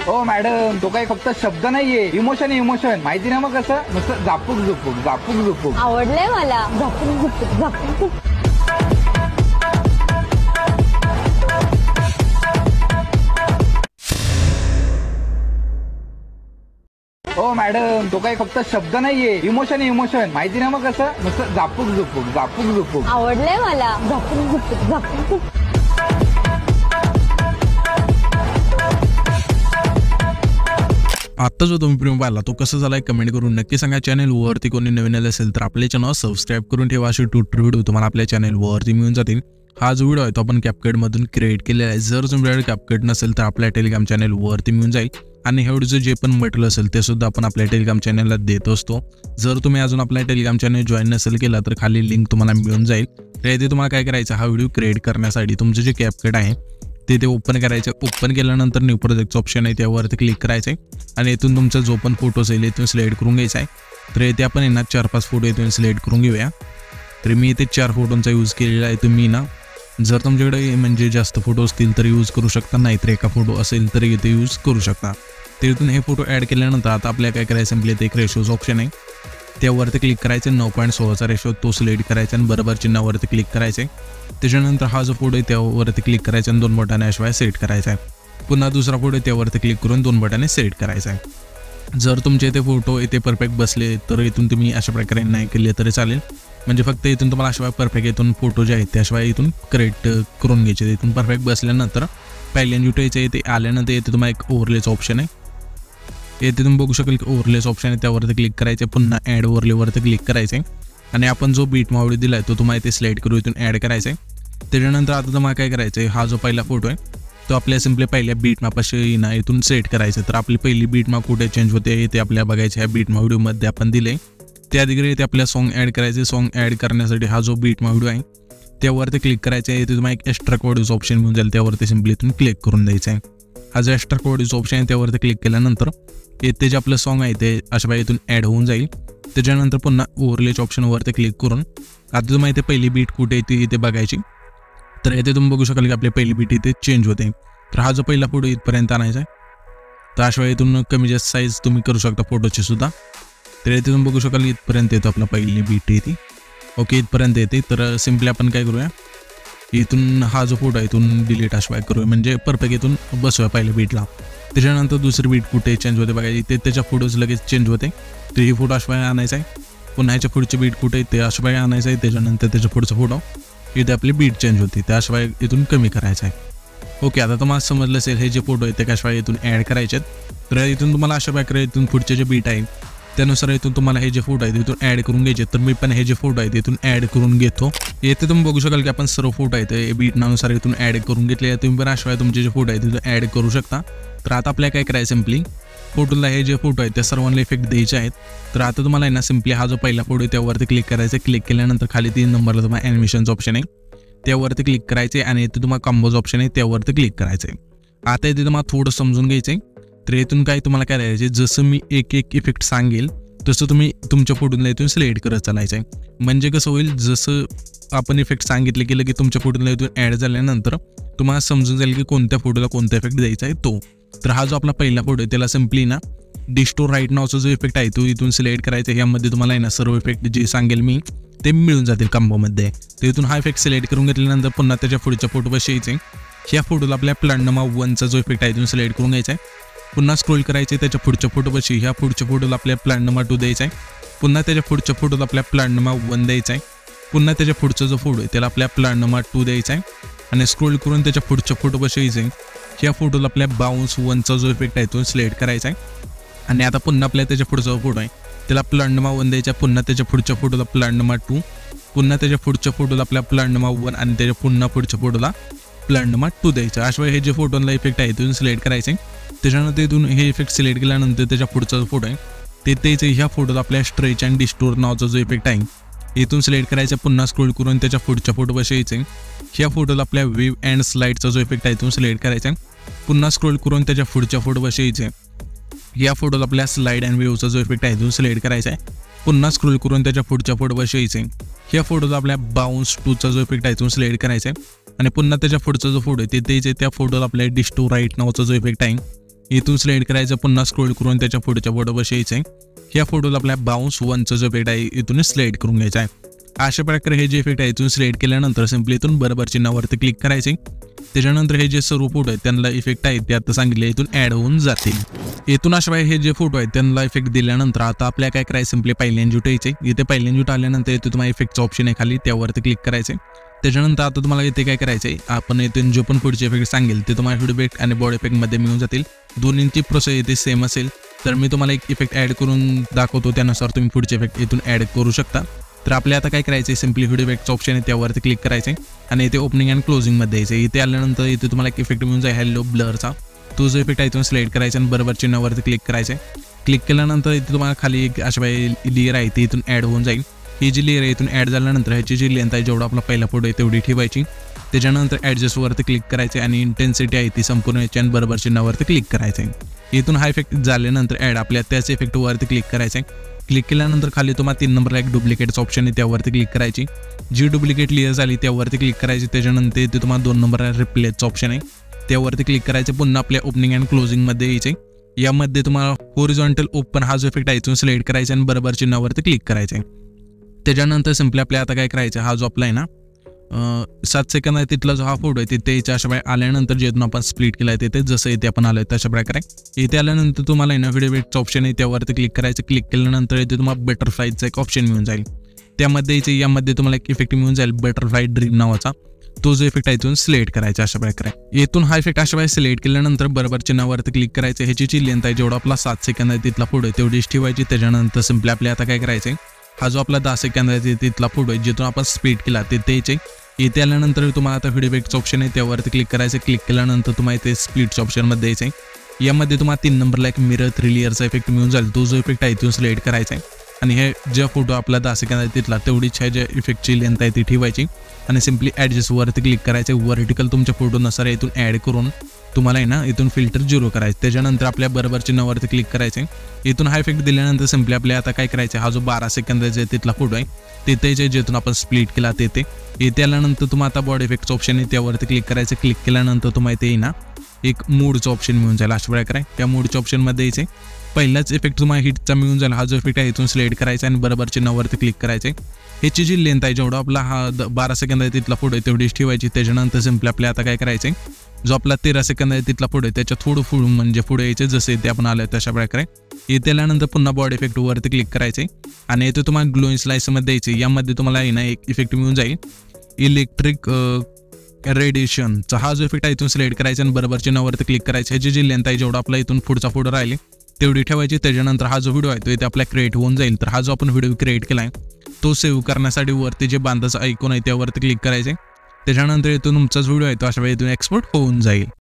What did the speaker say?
ओ madam, तो काही फक्त शब्द नाहीये, इमोशन आहे इमोशन. माहिती ना मग कसं नुसतं झापूक झुपूक झापूक झुपूक. आवडलंय मला. झपूक झुपूक झपूक झुपूक. ओ मॅडम, तो काही फक्त शब्द नाहीये, इमोशन आहे इमोशन. माहिती ना मग कसं नुसतं झापूक झुपूक झापूक झुपूक. आवडलंय मला. झपूक झुपूक झपूक झुपूक. आता जो तुम्ही प्रेम पाहिला तो कसा झालाय कमेंट करून नक्की सांगा. चॅनल वरती कोणी नवीन आले असेल तर आपल्या चॅनल सबस्क्राईब करून ठेवा. असे ट्युटोरियल व्हिडिओ तुम्हाला आपल्या चॅनल वरती मिळून जातील. हा जो व्हिडिओ आहे तो आपण कॅपकट मधून क्रिएट केलेला आहे. जर तुमच्याकडे कॅपकट नसेल तर आपल्या टेलिग्राम चॅनल वरती मिळून जाईल. आणि हे व्हिडिओचं जे पण मटेरियल असेल ते सुद्धा आपण आपल्या टेलिग्राम चॅनलला देत असतो. जर तुम्ही अजून आपल्या टेलिग्राम चॅनल जॉईन नसेल केला तर खाली लिंक तुम्हाला मिळून जाईल. तर इथे तुम्हाला काय करायचं, हा व्हिडिओ क्रिएट करण्यासाठी तुमचं जे कॅपकट आहे ते ओपन करायचं. ओपन केल्यानंतर न्यू प्रोजेक्टचं ऑप्शन आहे त्यावरती क्लिक करायचं आहे आणि इथून तुमचा जो पण फोटो असेल इथून सिलेक्ट करून घ्यायचा आहे. तर इथे आपण यांना 4-5 फोटो इथून सिलेक्ट करून घेऊया. तर मी इथे 4 फोटोंचा यूज केलेला आहे. तुम्ही ना जर तुमच्याकडे म्हणजे जास्त फोटो असतील तर यूज करू शकता, नाहीतर एका फोटो असेल तर इथे यूज करू शकता. तर इथून हे फोटो ॲड केल्यानंतर आता आपल्याला काय करायचं, सिम्पली इथे एक रेशोचं ऑप्शन आहे त्यावरती क्लिक करायचं. 9.16चा रेशो तो सिलेक्ट करायचा आणि बरोबर चिन्हावरती क्लिक करायचं. त्याच्यानंतर हा जो फोटो आहे त्यावरती क्लिक करायचा आणि 2 बटन अशिवाय सेट करायचा आहे. पुन्हा दुसरा फोटो आहे त्यावरती क्लिक करून 2 बटने सेट करायचा आहे. जर तुमचे इथे फोटो इथे परफेक्ट बसले तर इथून तुम्ही अशा प्रकारे नाही केले तरी चालेल. म्हणजे फक्त इथून तुम्हाला अशिवाय परफेक्ट इथून फोटो जे आहेत त्याशिवाय इथून करेक्ट करून घ्यायचे. इथून परफेक्ट बसल्यानंतर पहिल्यांदा जुटायचं इथे आल्यानंतर इथे तुम्हाला एक ओव्हरलेचं ऑप्शन आहे. येथे तुम्ही बघू शकाल की ओव्हरलेचं ऑप्शन आहे त्यावरती क्लिक करायचे. पुन्हा ॲड ओव्हरलेवरती क्लिक करायचे आणि आपण जो बीट मावळी दिला आहे तो तुम्हाला इथे सिलेक्ट करू इथून ॲड करायचा आहे. त्याच्यानंतर आता तुम्हाला काय करायचं आहे, हा जो पहिला फोटो आहे तो आपल्या सिम्पली पहिल्या बीट मापाशी ना इथून सेट करायचं. तर आपली पहिली बीट माप कुठे चेंज होते ते आपल्याला बघायचे. ह्या बीट मा व्हिडिओमध्ये आपण दिले त्या अधिकारी इथे आपल्या सॉन्ग ॲड करायचे. सॉन्ग ॲड करण्यासाठी हा जो बीट मा व्हिडिओ आहे त्यावरती क्लिक करायचं आहे. इथे तुम्हाला एक एक्स्ट्रा कोडचं ऑप्शन मिळून जाईल त्यावरती सिम्पली इथून क्लिक करून द्यायचं आहे. हा जो एक्स्ट्रा कोडचं ऑप्शन आहे त्यावरती क्लिक केल्यानंतर इथे जे आपलं सॉन्ग आहे ते अशा पाहिजे इथून ॲड होऊन जाईल. त्याच्यानंतर पुन्हा ओव्हरलेच्या ऑप्शनवरती क्लिक करून आता तुम्हाला इथे पहिली बीट कुठे येते इथे बघायची. तर इथे तुम्ही बघू शकाल की आपली पहिली बीट इथे चेंज होते. तर हा जो पहिला फोटो इथपर्यंत आणायचा आहे. तर अशिवाय इथून कमी जास्त साईज तुम्ही करू शकता फोटोची सुद्धा. तर इथे तुम्ही बघू शकाल इथपर्यंत येतो आपला पहिली बीट येते. ओके, इथपर्यंत येते. तर सिम्पली आपण काय करूया, इथून हा जो फोटो आहे इथून डिलीट अशिवाय करूया म्हणजे परफेक्ट इथून बसूया पहिल्या बीटला. त्याच्यानंतर दुसरी बीट कुठे चेंज होते बघायची. ते त्याच्या फोटोज लगेच चेंज होते. तर ही फोटो अशिवाय आणायचा आहे. पुन्हा ह्याच्या पुढची बीट कुठे ते अशिवाय आणायचं आहे. त्याच्यानंतर त्याच्या पुढचा फोटो इथे आपली बीट चेंज होती त्याशिवाय इथून कमी करायचं आहे. ओके, आता तुम्हाला समजलं असेल हे जे फोटो आहे ते कशाशिवाय इथून ॲड करायचे आहेत. तर इथून तुम्हाला अशा प्रकारे इथून पुढचे जे बीट आहे त्यानुसार इथून तुम्हाला हे जे फोटो आहेत इथून ॲड करून घ्यायचे. तर मी पण हे जे फोटो आहेत इथून ॲड करून घेतो. येथे तुम्ही बघू शकाल की आपण सर्व फोटो आहेत ते बीटनुसार इथून ॲड करून घेतले. तुम्ही पण अशिवाय तुमचे जे फोटो आहेत तिथून ॲड करू शकता. तर आता आपल्याला काय करायचं, सिम्पली फोटोला हे जे फोटो आहेत त्या सर्वांना इफेक्ट द्यायचे आहेत. तर आता तुम्हाला आहे ना सिम्पली हा जो पहिला फोटो आहे त्यावरती क्लिक करायचं. क्लिक केल्यानंतर खाली 3 नंबरला तुम्हाला ॲनिमेशनचं ऑप्शन आहे त्यावरती क्लिक करायचे आणि इथे तुम्हाला कॉम्बोज ऑप्शन आहे त्यावरती क्लिक करायचं आहे. आता इथे तुम्हाला थोडं समजून घ्यायचं आहे. तर इथून काय तुम्हाला काय करायचं, जसं मी एक इफेक्ट सांगेल तसं तुम्ही तुमच्या फोटोला इथून सिलेक्ट करत चालायचं आहे. म्हणजे कसं होईल, जसं आपण इफेक्ट सांगितले की लगेच तुमच्या फोटोला इथून ॲड झाल्यानंतर तुम्हाला समजून जाईल की कोणत्या फोटोला कोणता इफेक्ट द्यायचा आहे तो. तर हा जो आपला पहिला फोटो आहे त्याला सिम्पली ना डिस्टोर राईट नावचा जो इफेक्ट आहे तो इथून सिलेक्ट करायचा. यामध्ये तुम्हाला आहे ना सर्व इफेक्ट जे सांगेल मी ते मिळून जातील कॉम्बोमध्ये. तर इथून हा इफेक्ट सिलेक्ट करून घेतल्यानंतर पुन्हा त्याच्या पुढच्या फोटोपाशी यायचे. ह्या फोटोला आपल्या प्लॅनमा 1चा जो इफेक्ट आहे इथून सिलेक्ट करून घ्यायचा आहे. पुन्हा स्क्रोल करायचे त्याच्या पुढच्या फोटोपाशी ह्या पुढच्या फोटोला आपल्या प्लॅनमा 2 द्यायचा आहे. पुन्हा त्याच्या पुढच्या फोटोला आपल्या प्लॅनमा 1 द्यायचा आहे. पुन्हा त्याच्या पुढचा जो फोटो आहे त्याला आपल्या प्लॅनमा 2 द्यायचा आहे आणि स्क्रोल करून त्याच्या पुढच्या फोटोपाशी यायचं आहे. ह्या फोटोला आपल्या बाउन्स 1चा जो इफेक्ट आहे तो सिलेक्ट करायचा आहे. आणि आता पुन्हा आपल्या त्याच्या पुढचा फोटो आहे त्याला प्लॅनमा 1 द्यायचा. पुन्हा त्याच्या पुढच्या फोटोला प्लॅनमा 2. पुन्हा त्याच्या पुढच्या फोटोला आपल्या प्लॅनमा 1 आणि त्याच्या पुन्हा पुढच्या फोटोला प्लॅनमा 2 द्यायचा. अशिवाय हे जे फोटोला इफेक्ट आहे तिथून सिलेक्ट करायचे. त्याच्यानंतर इथून हे इफेक्ट सिलेक्ट केल्यानंतर त्याच्या पुढचा जो फोटो आहे ते द्यायचं. ह्या फोटोला आपल्या स्ट्रेच अँड डिस्टोर नावाचा जो इफेक्ट आहे इथून सिलेक्ट करायचा. पुन्हा स्क्रोल करून त्याच्या पुढच्या फोटोपाशी यायचे. ह्या फोटोला आपल्या वेव्ह अँड स्लाइडचा जो इफेक्ट आहे इथून सिलेक्ट करायचा. पुन्हा स्क्रोल करून त्याच्या पुढच्या फोटोपाशी यायचे. या फोटोला आपल्या स्लाइड अँड वेव्हचा जो इफेक्ट आहे इथून सिलेक्ट करायचा आहे. पुन्हा स्क्रोल करून त्याच्या पुढच्या फोटोपाशी यायचे. ह्या फोटोला आपल्या बाउन्स 2चा जो इफेक्ट आहे इथून सिलेक्ट करायचा आहे आणि पुन्हा त्याच्या पुढचा जो फोटो आहे ते द्यायचे. त्या फोटोला आपल्या डिस्टो राईट नावाचा जो इफेक्ट आहे इथून सिलेक्ट करायचं, पुन्हा स्क्रोल करून त्याच्या पुढच्या फोटोपाशी यायचं आहे. ह्या फोटोला आपल्या बाउन्स 1चा जो इफेक्ट आहे इथून सिलेक्ट करून घ्यायचा आहे. अशा प्रकारे हे जे इफेक्ट आहे इथून सिलेक्ट केल्यानंतर सिम्पली इथून बरोबर चिन्हावरती क्लिक करायचे. त्याच्यानंतर हे जे सर्व फोटो आहेत त्यांना इफेक्ट आहेत ते आता सांगितले इथून ॲड होऊन जातील. इथून अशा हे जे फोटो आहेत त्यांना इफेक्ट दिल्यानंतर आता आपल्या काय करायचं, सिम्पली पहिल्यांदा यायचे. इथे पहिल्यांदा आल्यानंतर इथे तुम्हाला इफेक्टचा ऑप्शन आहे खाली, त्यावरती क्लिक करायचे. त्याच्यानंतर आता तुम्हाला इथे काय करायचं आहे, आपण इथून जो पण पुढचे इफेक्ट सांगेल ते तुम्हाला व्हिडिओ इफेक्ट आणि बॉडी इफेक्टमध्ये मिळून जातील. दोन्हींची प्रोसेस इथे सेम असेल. तर मी तुम्हाला एक इफेक्ट ॲड करून दाखवतो, त्यानुसार तुम्ही पुढचे इफेक्ट इथून ॲड करू शकता. तर आपल्या आता काय करायचं आहे, सिम्पली व्हिडिओ इफेक्टचा ऑप्शन आहे त्यावरती क्लिक करायचे आणि इथे ओपनिंग अँड क्लोजिंगमध्ये यायचं. इथे आल्यानंतर इथे तुम्हाला एक इफेक्ट मिळून जाईल हॅलो ब्लरचा. तो जो इफेक्ट आहे इथून सिलेक्ट करायचा आणि बरोबर चिन्हावरती क्लिक करायचं. क्लिक केल्यानंतर इथे तुम्हाला खाली एक अशा लेअर आहे ती इथून ॲड होऊन जाईल. ही जी लेअर आहे इथून ॲड झाल्यानंतर ह्याची जी लेंथ आहे जेवढा आपला पहिला फोटो आहे तेवढी ठेवायची. त्याच्यानंतर ॲडजस्टवरती क्लिक करायचे आणि इंटेन्सिटी आहे ती संपूर्ण याची आणि बरोबर चिन्हावरती क्लिक करायचं आहे. इथून हा इफेक्ट झाल्यानंतर ॲड आपल्या त्याच इफेक्टवरती क्लिक करायचं आहे. क्लिक केल्यानंतर खाली तुम्हाला 3 नंबरला एक डुप्लिकेटचा ऑप्शन आहे त्यावरती क्लिक करायची. जी डुप्लिकेट लेअर झाली त्यावरती क्लिक करायची. त्याच्यानंतर इथे तुम्हाला 2 नंबरला रिप्लेसचा ऑप्शन आहे त्यावरती क्लिक करायचं. पुन्हा आपल्या ओपनिंग अँड क्लोजिंगमध्ये यायचे. यामध्ये तुम्हाला हॉरिझॉन्टल ओपन हा जो इफेक्ट आहे इथून सिलेक्ट करायचा आणि बरोबर चिन्हावरती क्लिक करायचं आहे. त्याच्यानंतर सिम्पली आपल्या आता काय करायचं, हा जो आपला आहे ना 7 सेकंद आहे तिथला जो हा फोटो आहे तिथे याच्या अशा आल्यानंतर जेथून आपण स्प्लिट केला आहे तिथे जसं इथे आपण आलो आहे तशा प्रकारे इथे आल्यानंतर तुम्हाला आहे ना व्हिडिओ इफेक्टचा ऑप्शन आहे त्यावरती क्लिक करायचं. क्लिक केल्यानंतर इथे तुम्हाला बटरफ्लायचा एक ऑप्शन मिळून जाईल. त्यामध्ये यामध्ये तुम्हाला एक इफेक्ट मिळून जाईल बटरफ्लाय ड्रीम नावाचा. तो जो इफेक्ट आहे इथून सिलेक्ट करायचा अशा प्रकारे. इथून हा इफेक्ट अशा वेळेस सिलेक्ट केल्यानंतर बरोबर चिन्हावरती क्लिक करायचं. ह्याची जी लेंथ आहे जेवढा आपला 7 सेकंद आहे तिथला फोटो आहे तेवढीच ठेवायची. त्याच्यानंतर सिम्पली आपल्या आता काय करायचं, हा जो आपला 10 सेकंद आहे तिथला फोटो आहे जिथून आपण स्पीड केला तिथे यायचे. इथे आल्यानंतर तुम्हाला आता व्हिडिओ इफेक्टचं ऑप्शन आहे त्यावरती क्लिक करायचं. क्लिक केल्यानंतर तुम्हाला इथे स्प्लिटच्या ऑप्शनमध्ये यायचं आहे. यामध्ये तुम्हाला 3 नंबरला एक मिरर 3 लेअरचा इफेक्ट मिळून जाईल. तो जो इफेक्ट आहे इथून सिलेक्ट करायचा आहे आणि हे जे फोटो आपला 10 सेकंद आहे तिथला तेवढीच ह्या ज्या इफेक्टची लेंथ आहे ती ठेवायची आणि सिम्पली ॲडजस्टवरती क्लिक करायचं. व्हर्टिकल तुमच्या फोटोनुसार इथून ॲड करून तुम्हाला आहे ना इथून फिल्टर 0 करायचं. त्याच्यानंतर आपल्या बरोबर चिन्हावरती क्लिक करायचे. इथून हा इफेक्ट दिल्यानंतर सिम्पली आपल्या आता काय करायचं, हा जो 12 सेकंद आहे तिथला फोटो आहे तिथे जे जेथून आपण स्प्लिट केला तिथे इथे आल्यानंतर तुम्हाला आता बॉडी इफेक्टचं ऑप्शन आहे त्यावरती क्लिक करायचं. क्लिक केल्यानंतर तुम्हाला इथे ना एक मूडचं ऑप्शन मिळून जाईल अशा प्रकारे. त्या मूडच्या ऑप्शनमध्ये यायचे. पहिलाच इफेक्ट तुम्हाला हिटचा मिळून जाईल. हा जो इफेक्ट आहे इथून सिलेक्ट करायचा आणि बरोबर चिन्हावरती क्लिक करायचे. ह्याची जी लेंथ आहे जेवढा आपला हा 12 सेकंद आहे तिथला फोटो आहे तेवढीच ठेवायची. त्याच्यानंतर सिम्पली आपल्या आता काय करायचे, जो आपला 13 सेकंद आहे तिथला फोटो आहे त्याच्या थोडं पुढून म्हणजे पुढे यायचे जसे इथे आपण आलो तशा प्रकारे. इथे आल्यानंतर पुन्हा बॉडी इफेक्टवरती क्लिक करायचे आणि इथे तुम्हाला ग्लोइंग स्लाइसमध्ये यायचे. यामध्ये तुम्हाला आहे ना एक इफेक्ट मिळून जाईल इलेक्ट्रिक रेडिएशनचा. हा जो इफेक्ट आहे इथून सिलेक्ट करायचा आणि बरोबर चिन्हावरती क्लिक करायचं. ह्याची जी लेंथ आहे जेवढा आपला इथून पुढचा फोटो राहिले तेवढी ठेवायची. त्याच्यानंतर हा जो व्हिडिओ आहे तो इथे आपला क्रिएट होऊन जाईल. तर हा जो आपण व्हिडिओ क्रिएट केला आहे तो सेव्ह करण्यासाठी वरती जे बांधाचं आयकॉन आहे त्यावरती क्लिक करायचे. त्याच्यानंतर इथून तुमचाच व्हिडिओ आहे तो अशा वेळी इथून एक्सपोर्ट होऊन जाईल.